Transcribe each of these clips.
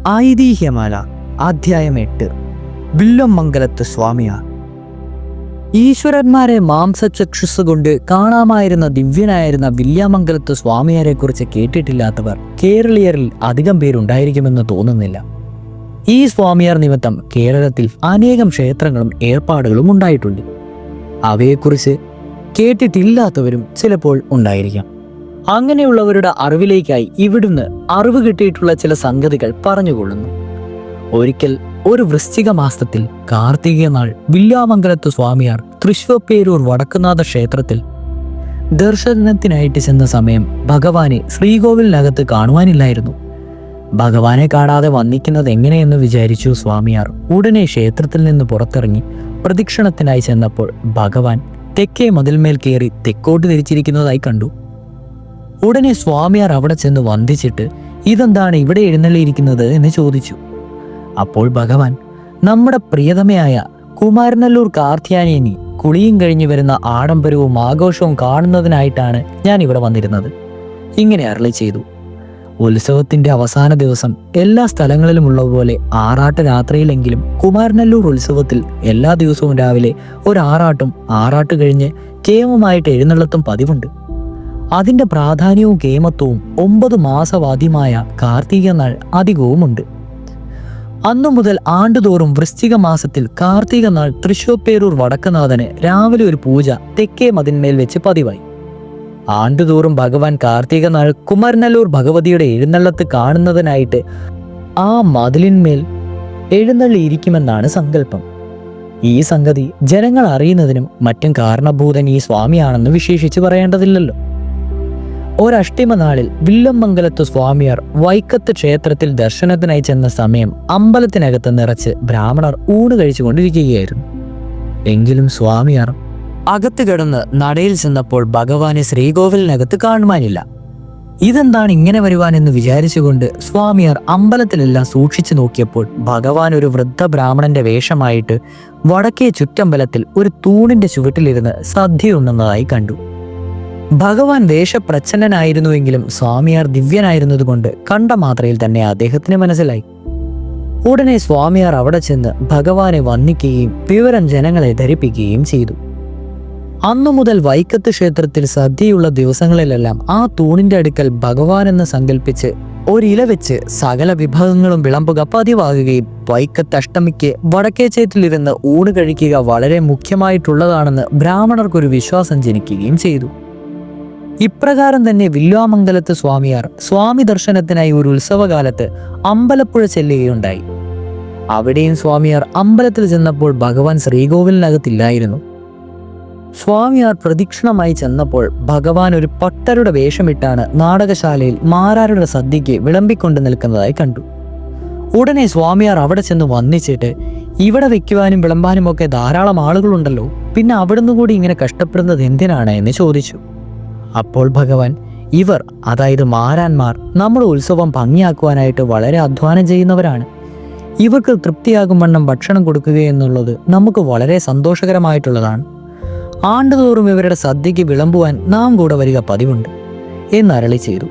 ഐതിഹ്യമാല അധ്യായം 8. വില്വമംഗലത്ത് സ്വാമിയാർ. ഈശ്വരന്മാരെ മാംസചക്ഷുസ് കൊണ്ട് കാണാമായിരുന്ന ദിവ്യനായിരുന്ന വില്വമംഗലത്ത് സ്വാമിയാരെ കുറിച്ച് കേട്ടിട്ടില്ലാത്തവർ കേരളീയരിൽ അധികം പേരുണ്ടായിരിക്കുമെന്ന് തോന്നുന്നില്ല. ഈ സ്വാമിയാർ നിമിത്തം കേരളത്തിൽ അനേകം ക്ഷേത്രങ്ങളും ഏർപ്പാടുകളും ഉണ്ടായിട്ടുണ്ട്. അവയെക്കുറിച്ച് കേട്ടിട്ടില്ലാത്തവരും ചിലപ്പോൾ ഉണ്ടായിരിക്കാം. അങ്ങനെയുള്ളവരുടെ അറിവിലേക്കായി ഇവിടുന്ന് അറിവ് കിട്ടിയിട്ടുള്ള ചില സംഗതികൾ പറഞ്ഞുകൊള്ളുന്നു. ഒരിക്കൽ ഒരു വൃശ്ചിക മാസത്തിൽ കാർത്തിക നാൾ വില്വമംഗലത്ത് സ്വാമിയാർ തൃശ്ശൂർ വടക്കുന്നാഥ ക്ഷേത്രത്തിൽ ദർശനത്തിനായിട്ട് ചെന്ന സമയം ഭഗവാനെ ശ്രീകോവിലിനകത്ത് കാണുവാനില്ലായിരുന്നു. ഭഗവാനെ കാണാതെ വന്നിക്കുന്നത് എങ്ങനെയെന്ന് വിചാരിച്ചു സ്വാമിയാർ ഉടനെ ക്ഷേത്രത്തിൽ നിന്ന് പുറത്തിറങ്ങി പ്രദക്ഷിണത്തിനായി ചെന്നപ്പോൾ ഭഗവാൻ തെക്കേ മതിൽമേൽ കയറി തെക്കോട്ട് തിരിച്ചിരിക്കുന്നതായി കണ്ടു. ഉടനെ സ്വാമിയാർ അവിടെ ചെന്ന് വന്ദിച്ചിട്ട് ഇതെന്താണ് ഇവിടെ എഴുന്നള്ളിയിരിക്കുന്നത് എന്ന് ചോദിച്ചു. അപ്പോൾ ഭഗവാൻ, നമ്മുടെ പ്രിയതമയായ കുമാരനല്ലൂർ കാർത്യായനി കുളിയും കഴിഞ്ഞു വരുന്ന ആഡംബരവും ആഘോഷവും കാണുന്നതിനായിട്ടാണ് ഞാൻ ഇവിടെ വന്നിരുന്നത്. ഇങ്ങനെ അരുളി ചെയ്തു. ഉത്സവത്തിന്റെ അവസാന ദിവസം എല്ലാ സ്ഥലങ്ങളിലും ഉള്ളതുപോലെ ആറാട്ട് രാത്രിയിലെങ്കിലും കുമാരനല്ലൂർ ഉത്സവത്തിൽ എല്ലാ ദിവസവും രാവിലെ ഒരു ആറാട്ട് കഴിഞ്ഞ് കേമമായിട്ട് എഴുന്നള്ളത്തും പതിവുണ്ട്. അതിന്റെ പ്രാധാന്യവും കേമത്വവും 9 മാസവാദ്യമായ കാർത്തിക നാൾ അധികവുമുണ്ട്. അന്നു മുതൽ ആണ്ടുതോറും വൃശ്ചിക മാസത്തിൽ കാർത്തിക നാൾ തൃശ്ശൂർ വടക്കുനാഥന് രാവിലെ ഒരു പൂജ തെക്കേ മതിന്മേൽ വെച്ച് പതിവായി. ആണ്ടുതോറും ഭഗവാൻ കാർത്തിക നാൾ കുമാരനല്ലൂർ ഭഗവതിയുടെ എഴുന്നള്ളത്ത് കാണുന്നതിനായിട്ട് ആ മതിലിന്മേൽ എഴുന്നള്ളിയിരിക്കുമെന്നാണ് സങ്കല്പം. ഈ സംഗതി ജനങ്ങൾ അറിയുന്നതിനും മറ്റും കാരണഭൂതൻ ഈ സ്വാമിയാണെന്ന് വിശേഷിച്ച് പറയേണ്ടതില്ലല്ലോ. ഒരഷ്ടിമ നാളിൽ വില്വമംഗലത്ത് സ്വാമിയാർ വൈക്കത്ത് ക്ഷേത്രത്തിൽ ദർശനത്തിനായി ചെന്ന സമയം അമ്പലത്തിനകത്ത് നിറച്ച് ബ്രാഹ്മണർ ഊണ് കഴിച്ചുകൊണ്ടിരിക്കുകയായിരുന്നു. എങ്കിലും സ്വാമിയാർ അകത്ത് കിടന്ന് നടയിൽ ചെന്നപ്പോൾ ഭഗവാനെ ശ്രീകോവിലിനകത്ത് കാണുവാനില്ല. ഇതെന്താണ് ഇങ്ങനെ വരുവാനെന്ന് വിചാരിച്ചുകൊണ്ട് സ്വാമിയാർ അമ്പലത്തിലെല്ലാം സൂക്ഷിച്ചു നോക്കിയപ്പോൾ ഭഗവാൻ ഒരു വൃദ്ധ ബ്രാഹ്മണന്റെ വേഷമായിട്ട് വടക്കേ ചുറ്റമ്പലത്തിൽ ഒരു തൂണിന്റെ ചുവട്ടിലിരുന്ന് സദ്യ ഉണ്ണുന്നതായി കണ്ടു. ഭഗവാൻ വേഷപ്രച്ഛന്നനായിരുന്നുവെങ്കിലും സ്വാമിയാർ ദിവ്യനായിരുന്നതുകൊണ്ട് കണ്ട മാത്രയിൽ തന്നെ അദ്ദേഹത്തിന് മനസ്സിലായി. ഉടനെ സ്വാമിയാർ അവിടെ ചെന്ന് ഭഗവാനെ വന്ദിക്കുകയും വിവരം ജനങ്ങളെ ധരിപ്പിക്കുകയും ചെയ്തു. അന്നു മുതൽ വൈക്കത്ത് ക്ഷേത്രത്തിൽ സദ്യയുള്ള ദിവസങ്ങളിലെല്ലാം ആ തൂണിന്റെ അടുക്കൽ ഭഗവാൻ എന്ന് സങ്കല്പിച്ച് ഒരില വെച്ച് സകല വിഭവങ്ങളും വിളമ്പുക പതിവാകുകയും വൈക്കത്ത് അഷ്ടമിക്ക് വടക്കേച്ചേറ്റിലിരുന്ന് ഊണ് കഴിക്കുക വളരെ മുഖ്യമായിട്ടുള്ളതാണെന്ന് ബ്രാഹ്മണർക്കൊരു വിശ്വാസം ജനിക്കുകയും ചെയ്തു. ഇപ്രകാരം തന്നെ വില്വമംഗലത്ത് സ്വാമിയാർ സ്വാമി ദർശനത്തിനായി ഒരു ഉത്സവകാലത്ത് അമ്പലപ്പുഴ ചെല്ലുകയുണ്ടായി. അവിടെയും സ്വാമിയാർ അമ്പലത്തിൽ ചെന്നപ്പോൾ ഭഗവാൻ ശ്രീകോവിലിനകത്തില്ലായിരുന്നു. സ്വാമിയാർ പ്രദക്ഷിണമായി ചെന്നപ്പോൾ ഭഗവാൻ ഒരു പട്ടരുടെ വേഷമിട്ടാണ് നാടകശാലയിൽ മാരാരുടെ സദ്യയ്ക്ക് വിളമ്പിക്കൊണ്ട് നിൽക്കുന്നതായി കണ്ടു. ഉടനെ സ്വാമിയാർ അവിടെ ചെന്ന് വന്ദിച്ചിട്ട്, ഇവിടെ വെക്കുവാനും വിളമ്പാനും ഒക്കെ ധാരാളം ആളുകളുണ്ടല്ലോ, പിന്നെ അവിടുന്ന് കൂടി ഇങ്ങനെ കഷ്ടപ്പെടുന്നത് എന്തിനാണ് എന്ന് ചോദിച്ചു. അപ്പോൾ ഭഗവാൻ, ഇവർ, അതായത് മാരാന്മാർ, നമ്മുടെ ഉത്സവം ഭംഗിയാക്കുവാനായിട്ട് വളരെ അധ്വാനം ചെയ്യുന്നവരാണ്. ഇവർക്ക് തൃപ്തിയാകും വണ്ണം ഭക്ഷണം കൊടുക്കുക എന്നുള്ളത് നമുക്ക് വളരെ സന്തോഷകരമായിട്ടുള്ളതാണ്. ആണ്ടുതോറും ഇവരുടെ സദ്യയ്ക്ക് വിളമ്പുവാൻ നാം കൂടെ വരിക പതിവുണ്ട് എന്നരുളി ചെയ്തു.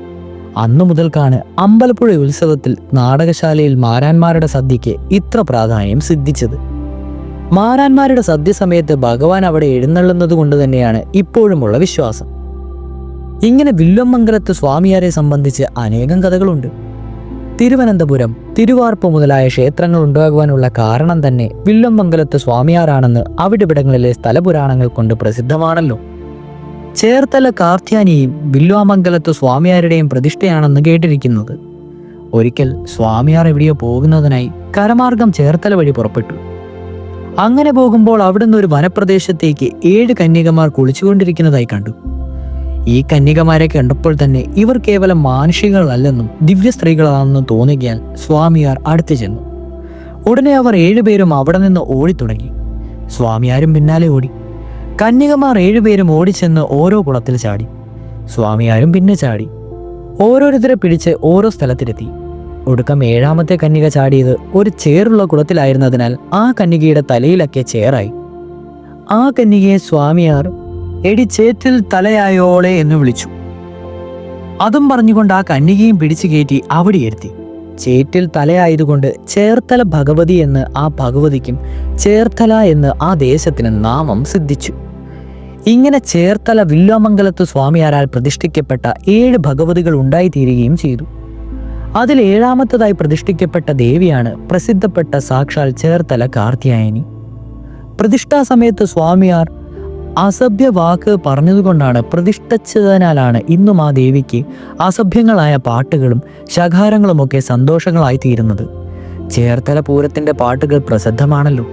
അന്നു മുതൽക്കാണ് അമ്പലപ്പുഴ ഉത്സവത്തിൽ നാടകശാലയിൽ മാരാന്മാരുടെ സദ്യയ്ക്ക് ഇത്ര പ്രാധാന്യം സിദ്ധിച്ചത്. മാരാന്മാരുടെ സദ്യ സമയത്ത് ഭഗവാൻ അവിടെ എഴുന്നള്ളുന്നത് കൊണ്ട് തന്നെയാണ് ഇപ്പോഴുമുള്ള വിശ്വാസം. ഇങ്ങനെ വില്വമംഗലത്ത് സ്വാമിയാരെ സംബന്ധിച്ച് അനേകം കഥകളുണ്ട്. തിരുവനന്തപുരം, തിരുവാർപ്പ് മുതലായ ക്ഷേത്രങ്ങൾ ഉണ്ടാകുവാനുള്ള കാരണം തന്നെ വില്വമംഗലത്ത് സ്വാമിയാരാണെന്ന് അവിടിവിടങ്ങളിലെ സ്ഥലപുരാണങ്ങൾ കൊണ്ട് പ്രസിദ്ധമാണല്ലോ. ചേർത്തല കാർത്യാനിയും വില്വമംഗലത്ത് സ്വാമിയാരുടെയും പ്രതിഷ്ഠയാണെന്ന് കേട്ടിരിക്കുന്നത്. ഒരിക്കൽ സ്വാമിയാർ എവിടെയോ പോകുന്നതിനായി കരമാർഗം ചേർത്തല വഴി പുറപ്പെട്ടു. അങ്ങനെ പോകുമ്പോൾ അവിടുന്ന് ഒരു വനപ്രദേശത്തേക്ക് 7 കന്യകമാർ കുളിച്ചുകൊണ്ടിരിക്കുന്നതായി കണ്ടു. ഈ കന്യകമാരെ കണ്ടപ്പോൾ തന്നെ ഇവർ കേവലം മാനുഷികളല്ലെന്നും ദിവ്യ സ്ത്രീകളാണെന്നും തോന്നുകയാൽ സ്വാമിയാർ അടുത്തു ചെന്നു. ഉടനെ അവർ 7 പേരും അവിടെ നിന്ന് ഓടിത്തുടങ്ങി. സ്വാമിയാരും പിന്നാലെ ഓടി. കന്യകമാർ 7 പേരും ഓടിച്ചെന്ന് ഓരോ കുളത്തിൽ ചാടി. സ്വാമിയാരും പിന്നെ ചാടി. ഓരോരുത്തരെ പിടിച്ച് ഓരോ സ്ഥലത്തിലെത്തി. ഒടുക്കം 7ാമത്തെ കന്യക ചാടിയത് ഒരു ചേറുള്ള കുളത്തിലായിരുന്നതിനാൽ ആ കന്യകയുടെ തലയിലൊക്കെ ചേറായി. ആ കന്യകയെ സ്വാമിയാർ എടി ചേറ്റിൽ തലയായോളെ എന്ന് വിളിച്ചു. അതും പറഞ്ഞുകൊണ്ട് ആ കന്യകയും പിടിച്ചു കയറ്റി അവിടെ ഇരുത്തി. ചേറ്റിൽ തലയായതുകൊണ്ട് ചേർത്തല ഭഗവതി എന്ന് ആ ഭഗവതിക്കും ചേർത്തല എന്ന് ആ ദേശത്തിന് നാമം സിദ്ധിച്ചു. ഇങ്ങനെ ചേർത്തല വില്വാമംഗലത്ത് സ്വാമിയാരാൽ പ്രതിഷ്ഠിക്കപ്പെട്ട 7 ഭഗവതികൾ ഉണ്ടായിത്തീരുകയും ചെയ്തു. അതിൽ 7ാമത്തേതായി പ്രതിഷ്ഠിക്കപ്പെട്ട ദേവിയാണ് പ്രസിദ്ധപ്പെട്ട സാക്ഷാൽ ചേർത്തല കാർത്യായനി. പ്രതിഷ്ഠാ സമയത്ത് സ്വാമിയാർ അസഭ്യ വാക്ക് പറഞ്ഞതുകൊണ്ടാണ്, പ്രതിഷ്ഠിച്ചതിനാലാണ് ഇന്നും ആ ദേവിക്ക് അസഭ്യങ്ങളായ പാട്ടുകളും ശകാരങ്ങളുമൊക്കെ സന്തോഷങ്ങളായി തീരുന്നത്. ചേർത്തല പൂരത്തിന്റെ പാട്ടുകൾ പ്രസിദ്ധമാണല്ലോ.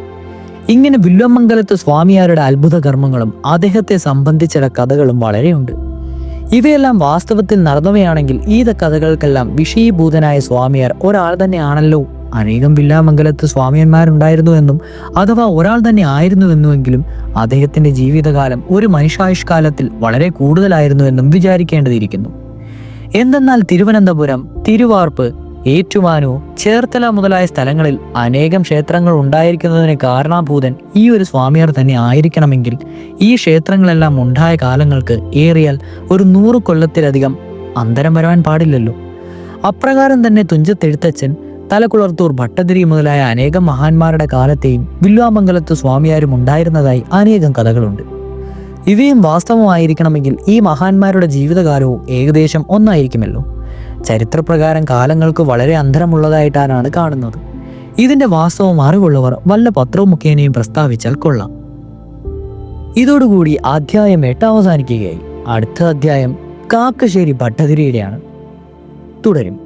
ഇങ്ങനെ വില്വമംഗലത്ത് സ്വാമിയാരുടെ അത്ഭുത കർമ്മങ്ങളും അദ്ദേഹത്തെ സംബന്ധിച്ച കഥകളും വളരെയുണ്ട്. ഇവയെല്ലാം വാസ്തവത്തിൽ നടന്നവയാണെങ്കിൽ ഈ കഥകൾക്കെല്ലാം വിഷയീഭൂതനായ സ്വാമിയാർ ഒരാൾ തന്നെയാണല്ലോ. അനേകം വില്വാമംഗലത്ത് സ്വാമിയന്മാരുണ്ടായിരുന്നു എന്നും അഥവാ ഒരാൾ തന്നെ ആയിരുന്നുവെന്നുവെങ്കിലും അദ്ദേഹത്തിന്റെ ജീവിതകാലം ഒരു മനുഷ്യായുഷ്കാലത്തിൽ വളരെ കൂടുതലായിരുന്നു എന്നും വിചാരിക്കേണ്ടതിരിക്കുന്നു. എന്തെന്നാൽ തിരുവനന്തപുരം, തിരുവാർപ്പ്, ഏറ്റുമാനൂർ, ചേർത്തല മുതലായ സ്ഥലങ്ങളിൽ അനേകം ക്ഷേത്രങ്ങൾ ഉണ്ടായിരിക്കുന്നതിന് കാരണഭൂതൻ ഈ ഒരു സ്വാമിയാർ തന്നെ ആയിരിക്കണമെങ്കിൽ ഈ ക്ഷേത്രങ്ങളെല്ലാം ഉണ്ടായ കാലങ്ങൾക്ക് ഏറിയാൽ ഒരു 100 കൊല്ലത്തിലധികം അന്തരം വരാൻ പാടില്ലല്ലോ. അപ്രകാരം തന്നെ തുഞ്ചത്തെഴുത്തച്ഛൻ, തലക്കുളർത്തൂർ ഭട്ടതിരി മുതലായ അനേകം മഹാന്മാരുടെ കാലത്തെയും വില്വാമംഗലത്ത് സ്വാമിയാരും ഉണ്ടായിരുന്നതായി അനേകം കഥകളുണ്ട്. ഇവയും വാസ്തവമായിരിക്കണമെങ്കിൽ ഈ മഹാന്മാരുടെ ജീവിതകാലവും ഏകദേശം ഒന്നായിരിക്കുമല്ലോ. ചരിത്രപ്രകാരം കാലങ്ങൾക്ക് വളരെ അന്തരമുള്ളതായിട്ടാണ് കാണുന്നത്. ഇതിന്റെ വാസ്തവം അറിവുള്ളവർ വല്ല പത്രവും മുഖേനയും പ്രസ്താവിച്ചാൽ കൊള്ളാം. ഇതോടുകൂടി അധ്യായം 8 അവസാനിക്കുകയായി. അടുത്ത അധ്യായം കാക്കശ്ശേരി ഭട്ടതിരിയുടെയാണ്. തുടരും.